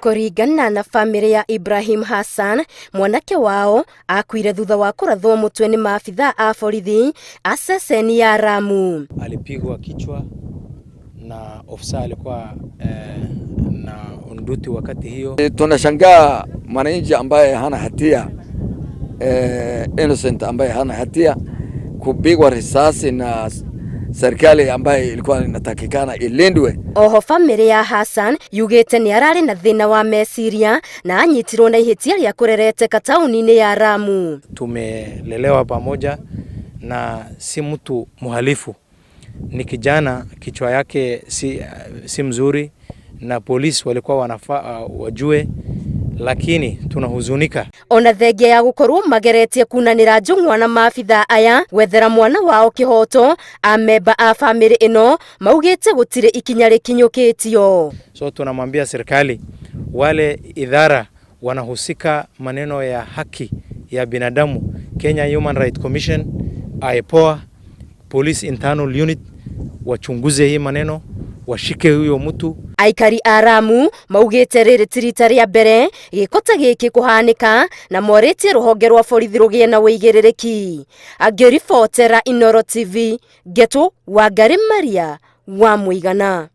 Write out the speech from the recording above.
Kũringana na famĩlĩ ya Ibrahim Hassan, mwanake wao akuire thutha wa kũrathwo mũtwe nĩ maafithaa a borithi a ceceni ya Lamu. Alipigwa kichwa na ofisa alikuwa na unduti wakati hiyo. Tunashangaa mwananchi ambaye hana hatia, innocent ambaye hana hatia kupigwa risasi na serikali ambaye ilikuwa inatakikana ilindwe. Oho famĩlĩ ya Hassan yugĩte nĩ ararĩ na thĩna wa meciria na anyitirwo na ihĩtia rĩa kũrereteka tauni-inĩ ya Lamu. Tumelelewa pamoja na si mtu muhalifu, ni kijana kichwa yake si mzuri na polisi walikuwa wanafaa wajue, lakini tunahuzunika. Ona thengia ya gũkorwo mageretie kunanĩra njũng'wa na maafithaa aya gwethera mwana wao kĩhoto, amemba a famĩlĩ ĩno maugĩte gũtirĩ ikinya rĩkinyũkĩtio. So tunamwambia serikali, wale idara wanahusika maneno ya haki ya binadamu, Kenya Human Rights Commission, IPOA, Police Internal Unit, wachunguze hii maneno, washike huyo mtu. Aikari a Lamu maugĩte rĩrĩ ti rita rĩa mbere gĩko ta gĩkĩ kũhanĩka na morĩtie rũhonge rwa borithi rũgĩe na wĩigĩrĩrĩki. Angĩribotera Inooro TV, Ngeto Wangari Maria wa Mũigana.